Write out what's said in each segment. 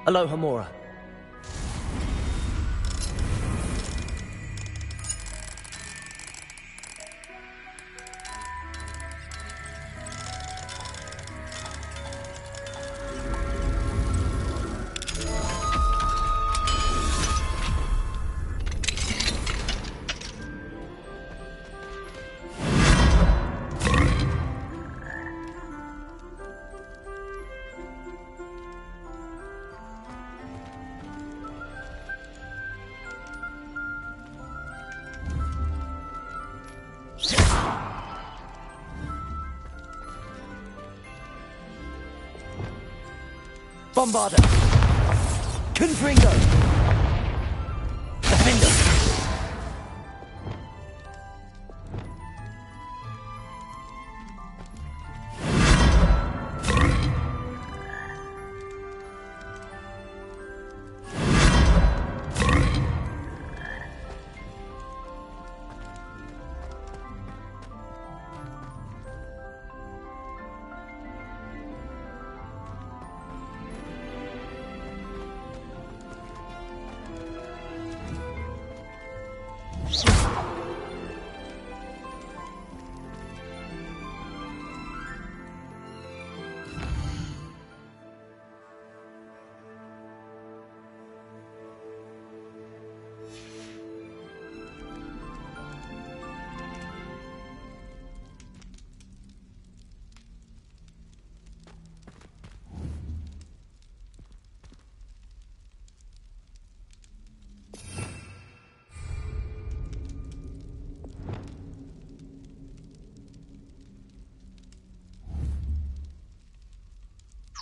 Alohomora. Bombarder. Confringo. Defender.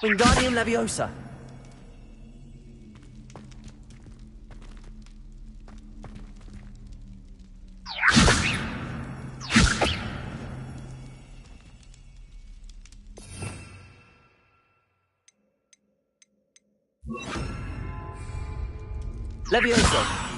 Wingardium Leviosa. Leviosa.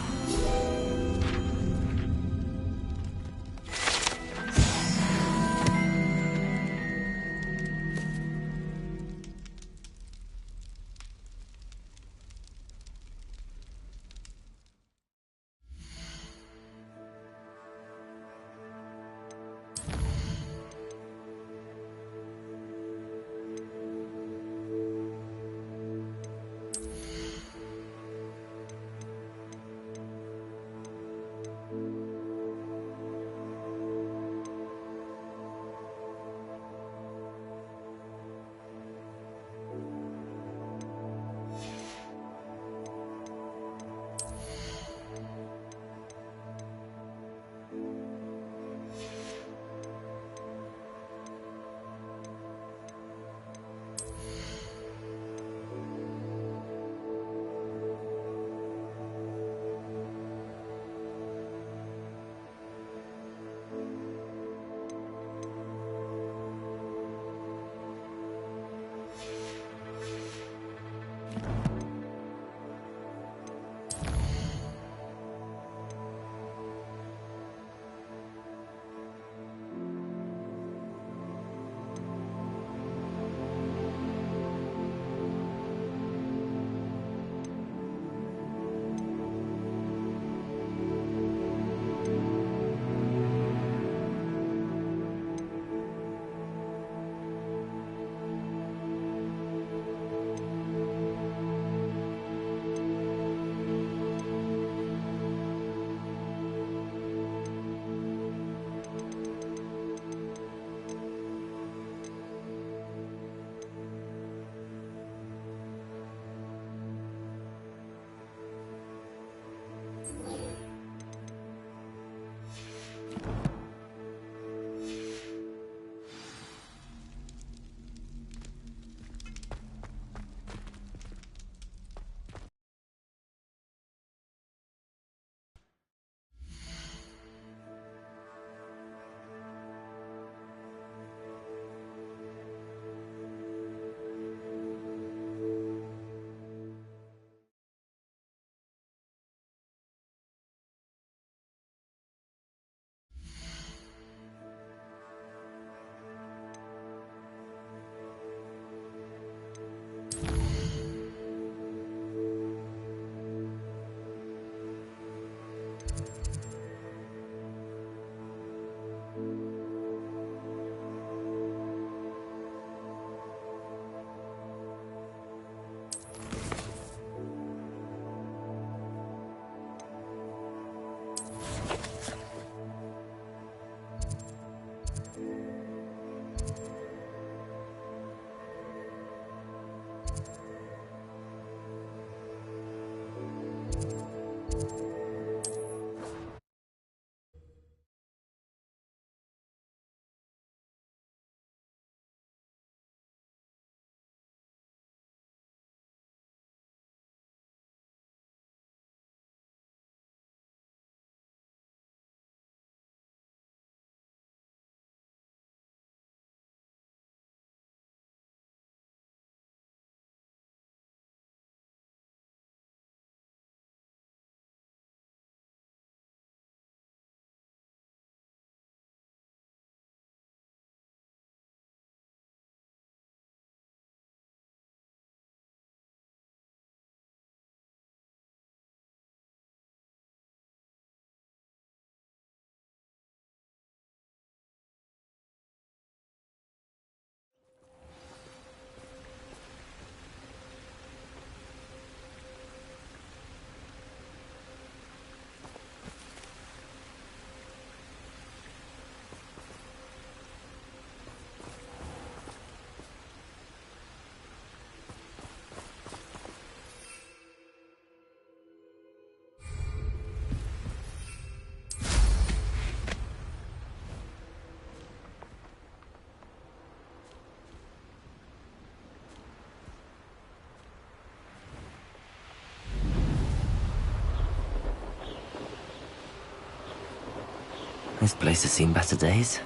This place has seen better days.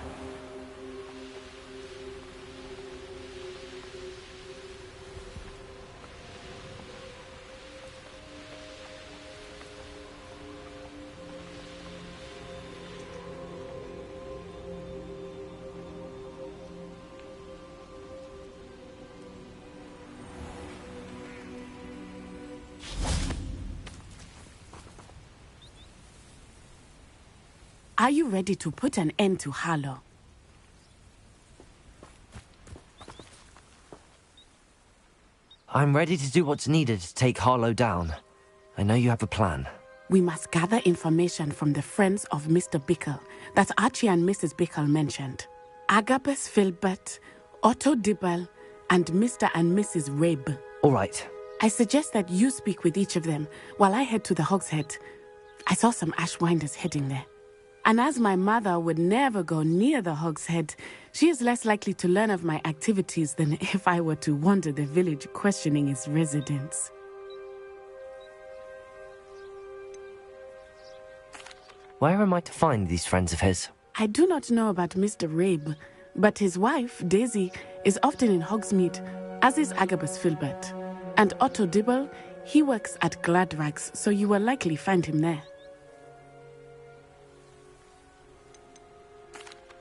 Are you ready to put an end to Harlow? I'm ready to do what's needed to take Harlow down. I know you have a plan. We must gather information from the friends of Mr. Bickle that Archie and Mrs. Bickle mentioned. Agabus Filbert, Otto Dibble, and Mr. and Mrs. Rabe. All right. I suggest that you speak with each of them while I head to the Hogshead. I saw some Ashwinders heading there. And as my mother would never go near the Hogshead, she is less likely to learn of my activities than if I were to wander the village questioning its residents. Where am I to find these friends of his? I do not know about Mr. Rabe, but his wife, Daisy, is often in Hogsmeade, as is Agabus Filbert. And Otto Dibble, he works at Gladrags, so you will likely find him there.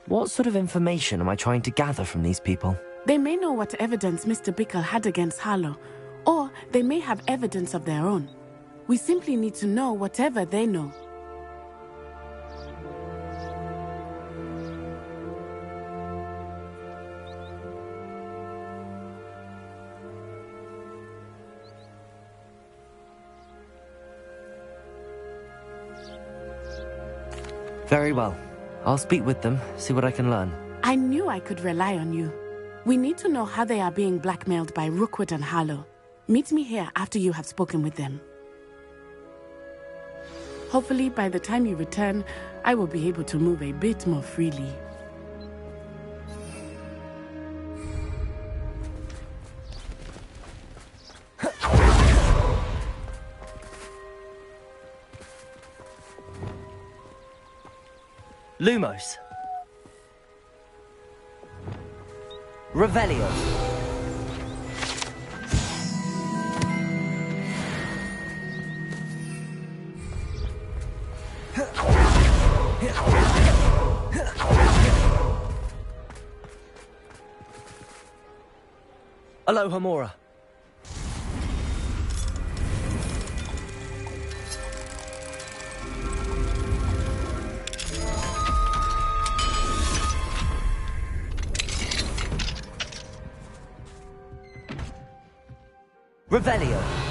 What sort of information am I trying to gather from these people? They may know what evidence Mr. Bickle had against Harlow, or they may have evidence of their own. We simply need to know whatever they know. Very well. I'll speak with them, see what I can learn. I knew I could rely on you. We need to know how they are being blackmailed by Rookwood and Harlow. Meet me here after you have spoken with them. Hopefully, by the time you return, I will be able to move a bit more freely. Lumos. Revelio. Alohomora. Revelio.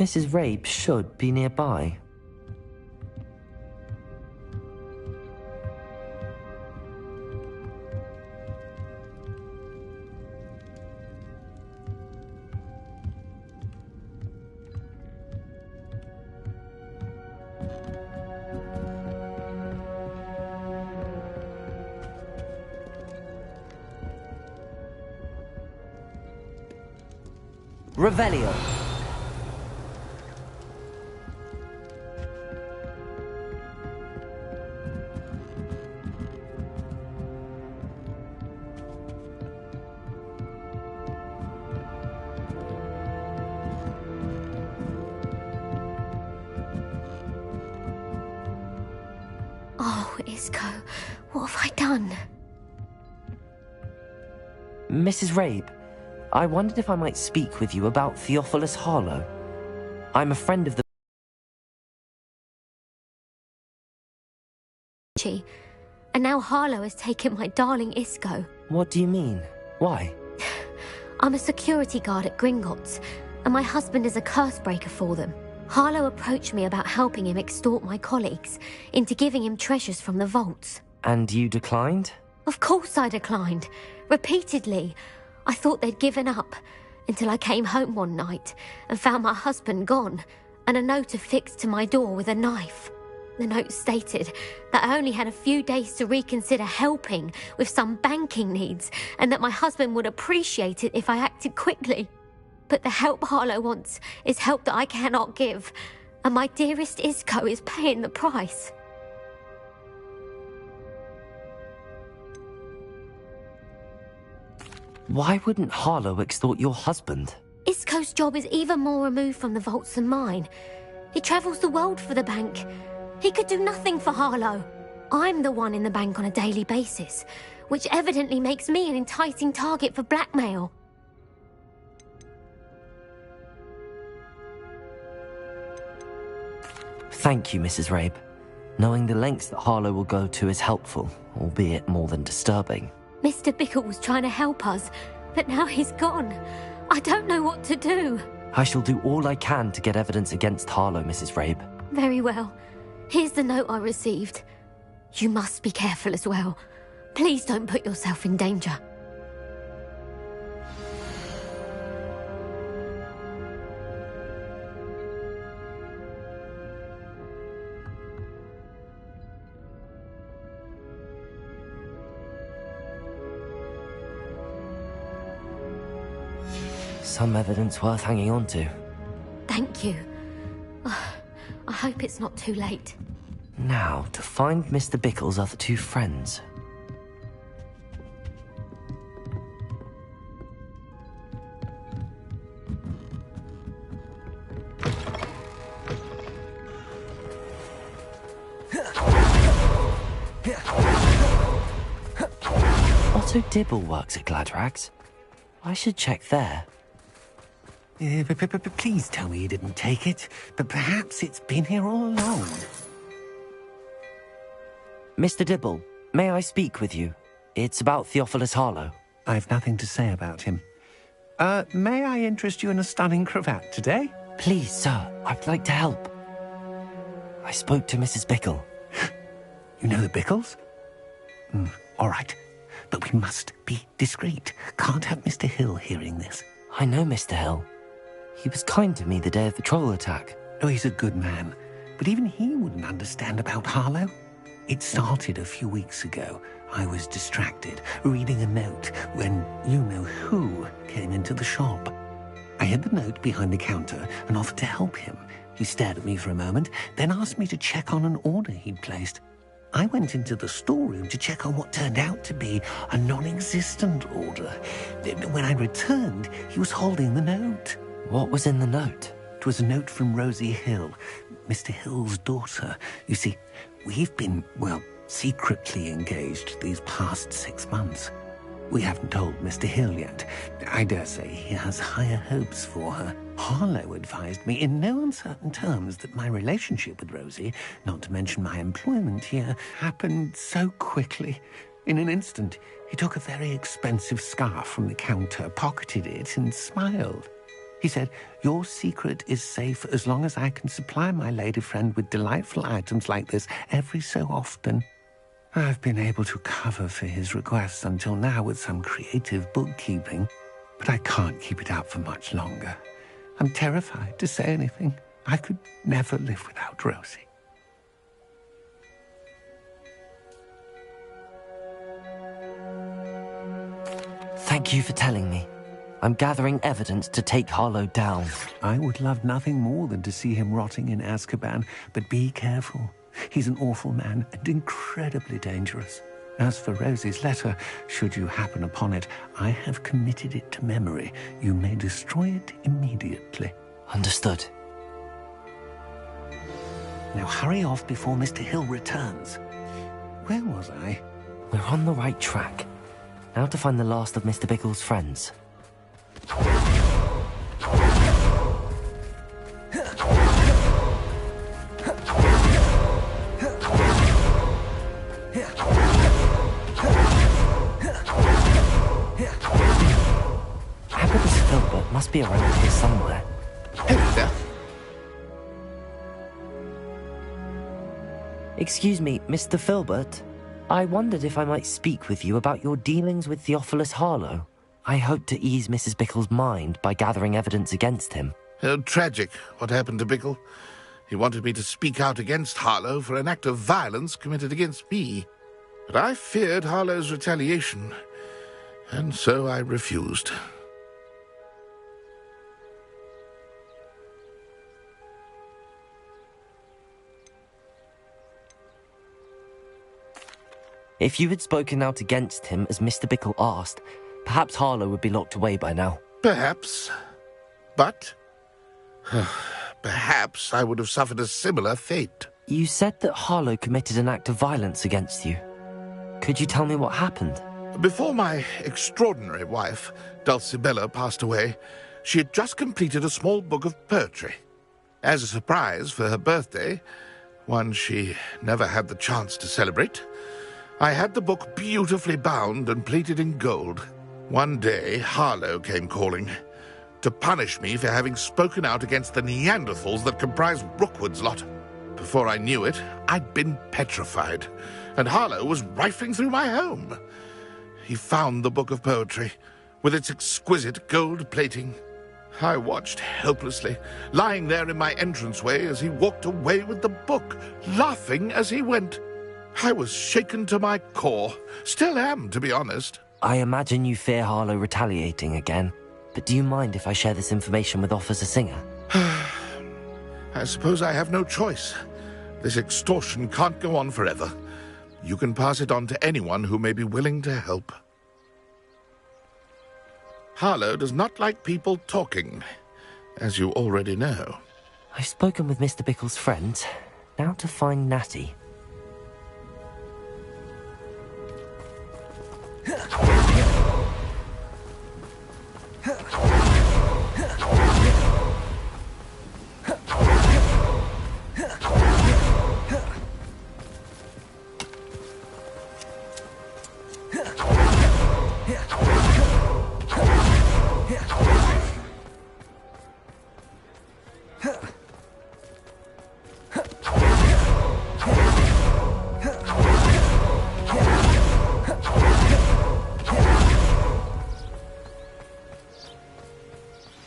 Mrs. Rabe should be nearby. Revelio. Oh, Isco, what have I done? Mrs. Rabe, I wondered if I might speak with you about Theophilus Harlow. I'm a friend of the... And now Harlow has taken my darling Isco. What do you mean? Why? I'm a security guard at Gringotts, and my husband is a curse breaker for them. Harlow approached me about helping him extort my colleagues into giving him treasures from the vaults. And you declined? Of course I declined. Repeatedly. I thought they'd given up, until I came home one night and found my husband gone, and a note affixed to my door with a knife. The note stated that I only had a few days to reconsider helping with some banking needs, and that my husband would appreciate it if I acted quickly. But the help Harlow wants is help that I cannot give, and my dearest Isco is paying the price. Why wouldn't Harlow extort your husband? Isco's job is even more removed from the vaults than mine. He travels the world for the bank. He could do nothing for Harlow. I'm the one in the bank on a daily basis, which evidently makes me an enticing target for blackmail. Thank you, Mrs. Rabe. Knowing the lengths that Harlow will go to is helpful, albeit more than disturbing. Mr. Bickle was trying to help us, but now he's gone. I don't know what to do. I shall do all I can to get evidence against Harlow, Mrs. Rabe. Very well. Here's the note I received. You must be careful as well. Please don't put yourself in danger. Some evidence worth hanging on to. Thank you. I hope it's not too late. Now, to find Mr. Bickle's other two friends. Otto Dibble works at Gladrags. I should check there. Please tell me you didn't take it, but perhaps it's been here all along. Mr. Dibble, may I speak with you? It's about Theophilus Harlow. I've nothing to say about him. May I interest you in a stunning cravat today? Please, sir, I'd like to help. I spoke to Mrs. Bickle. You know the Bickles? All right, but we must be discreet. Can't have Mr. Hill hearing this. I know Mr. Hill. He was kind to me the day of the troll attack. Oh, he's a good man, but even he wouldn't understand about Harlow. It started a few weeks ago. I was distracted, reading a note, when you-know-who came into the shop. I hid the note behind the counter and offered to help him. He stared at me for a moment, then asked me to check on an order he'd placed. I went into the storeroom to check on what turned out to be a non-existent order. When I returned, he was holding the note. What was in the note? It was a note from Rosie Hill, Mr. Hill's daughter. You see, we've been, well, secretly engaged these past 6 months. We haven't told Mr. Hill yet. I dare say he has higher hopes for her. Harlow advised me in no uncertain terms that my relationship with Rosie, not to mention my employment here, happened so quickly. In an instant, he took a very expensive scarf from the counter, pocketed it, and smiled. He said, "Your secret is safe as long as I can supply my lady friend with delightful items like this every so often." I've been able to cover for his requests until now with some creative bookkeeping, but I can't keep it up for much longer. I'm terrified to say anything. I could never live without Rosie. Thank you for telling me. I'm gathering evidence to take Harlow down. I would love nothing more than to see him rotting in Azkaban, but be careful. He's an awful man and incredibly dangerous. As for Rosie's letter, should you happen upon it, I have committed it to memory. You may destroy it immediately. Understood. Now hurry off before Mr. Hill returns. Where was I? We're on the right track. Now to find the last of Mr. Bickle's friends. Agabus Filbert must be around here somewhere. Hello there. Excuse me, Mr. Filbert. I wondered if I might speak with you about your dealings with Theophilus Harlow. I hope to ease Mrs. Bickle's mind by gathering evidence against him. Tragic, what happened to Bickle. He wanted me to speak out against Harlow for an act of violence committed against me. But I feared Harlow's retaliation, and so I refused. If you had spoken out against him as Mr. Bickle asked, perhaps Harlow would be locked away by now. Perhaps. But perhaps I would have suffered a similar fate. You said that Harlow committed an act of violence against you. Could you tell me what happened? Before my extraordinary wife, Dulcibella, passed away, she had just completed a small book of poetry. As a surprise for her birthday, one she never had the chance to celebrate, I had the book beautifully bound and plated in gold. One day, Harlow came calling to punish me for having spoken out against the Neanderthals that comprise Rookwood's lot. Before I knew it, I'd been petrified, and Harlow was rifling through my home. He found the book of poetry, with its exquisite gold plating. I watched helplessly, lying there in my entranceway as he walked away with the book, laughing as he went. I was shaken to my core. Still am, to be honest. I imagine you fear Harlow retaliating again, but do you mind if I share this information with Officer Singer? I suppose I have no choice. This extortion can't go on forever. You can pass it on to anyone who may be willing to help. Harlow does not like people talking, as you already know. I've spoken with Mr. Bickle's friends. Now to find Natty.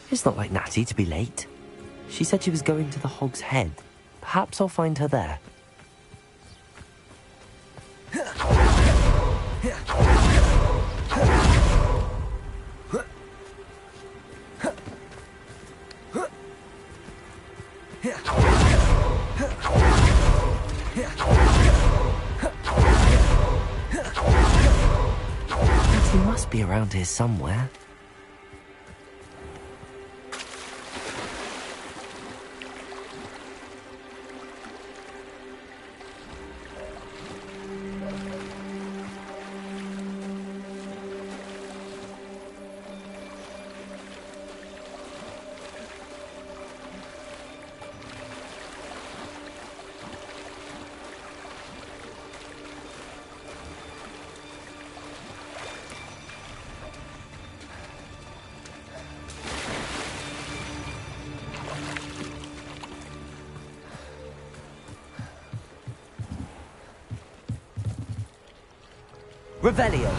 It's not like Natty to be late. She said she was going to the Hog's Head. Perhaps I'll find her there. Natty must be around here somewhere. Revelio.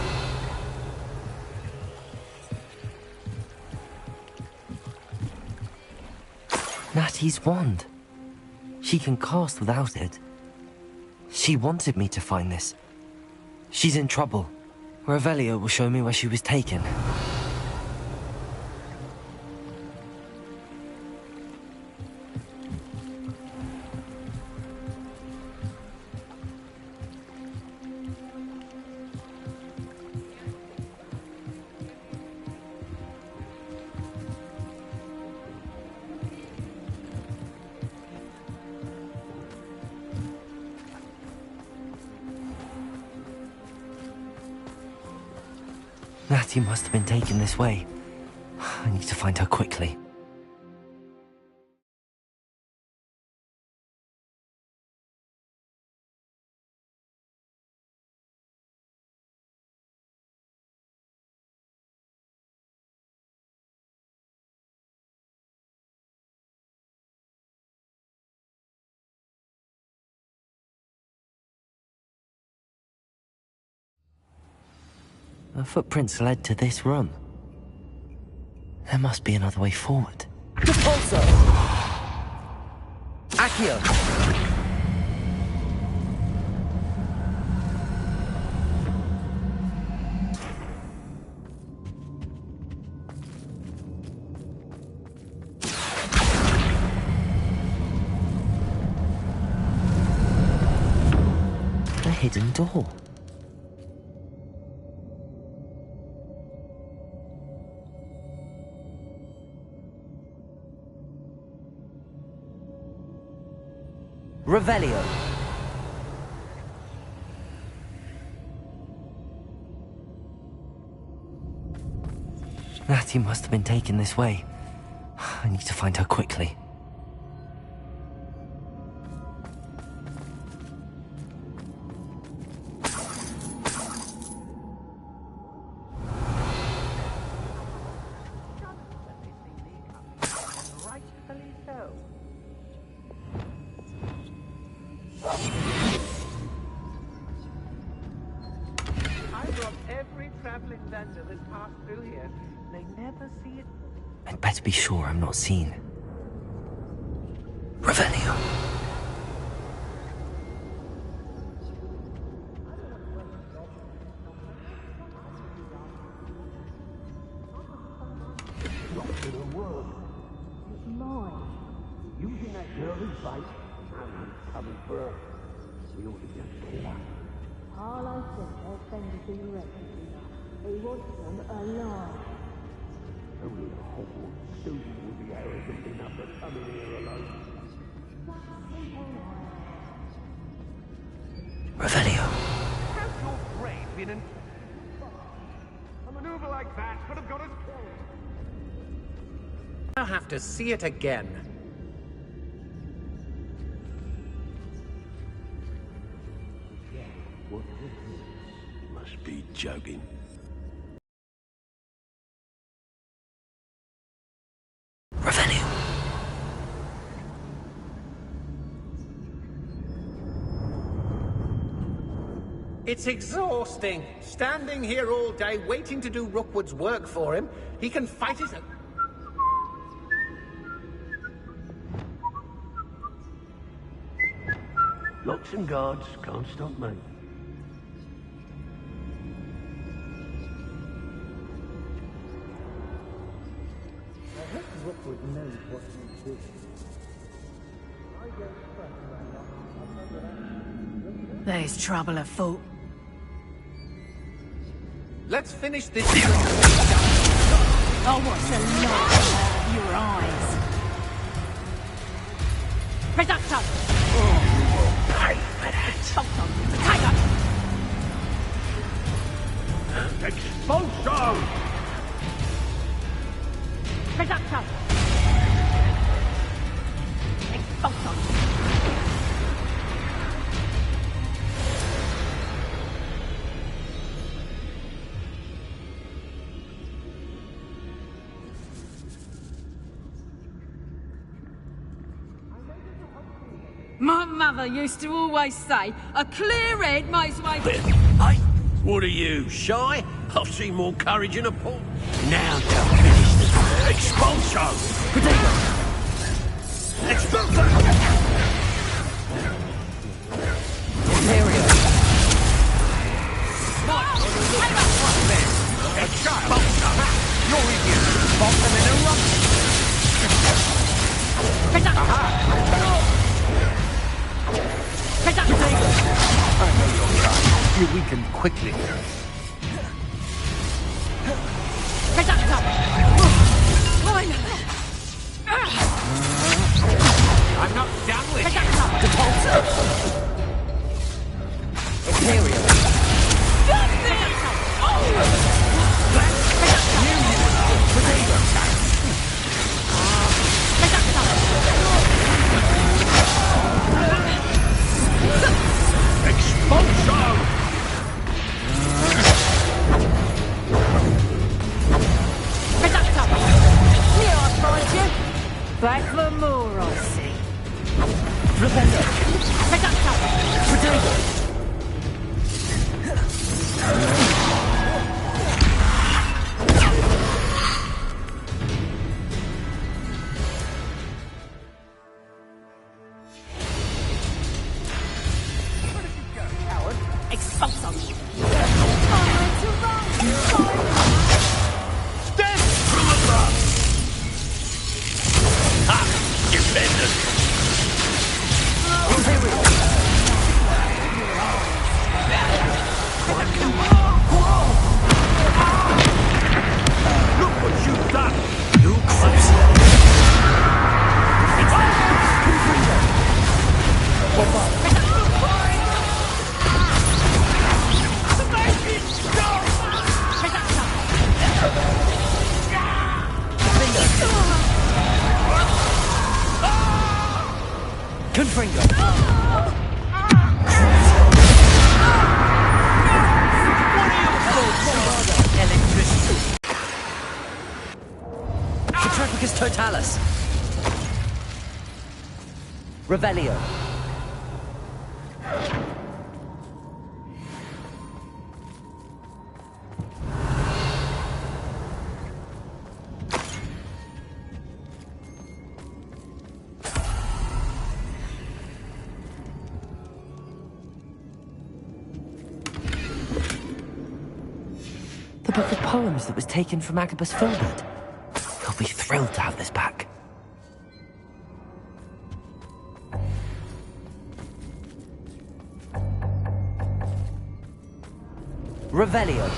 Natty's wand. She can cast without it. She wanted me to find this. She's in trouble. Revelio will show me where she was taken. Natty must have been taken this way. I need to find her quickly. The footprints led to this room. There must be another way forward. Repulsor! Accio! A hidden door. Revelio. Natty must have been taken this way. I need to find her quickly. I'd better be sure I'm not seen. Revelio. Using that girl as bait, someone's coming for her. We ought to just kill her. Harlow said their friend is in refuge. He wants them alive. Only a whole Susan would be arrogant enough to come in here alone. Revelio. Has your brain been in... A maneuver like that could have got us killed. I'll have to see it again. What is? Must be joking. Revelio. It's exhausting. Standing here all day, waiting to do Rookwood's work for him. He can fight his... Locks and guards can't stop me. I hope Rookwood knows what he's doing. There's trouble afoot. Let's finish this... Oh, what's the light out of your eyes? Reducto! Pay for that. Tiger! Expulso! Reducto! Expulso! My mother used to always say, a clear head makes way... What are you, shy? I've seen more courage in a pool. Now to finish the Expulso! Potato! Expulso! Imperio! Expulso! You're idiot! Bottom in a rock! Aha! I know your kind. You weaken quickly. I'm not done with you! Depulso! Imperial! Expulso! Back for more, I see. Rebello! Potato! Confringo! Petrificus Totalis! Revelio! The book of poems that was taken from Agabus Filbert. He'll be thrilled to have this back. Revelio.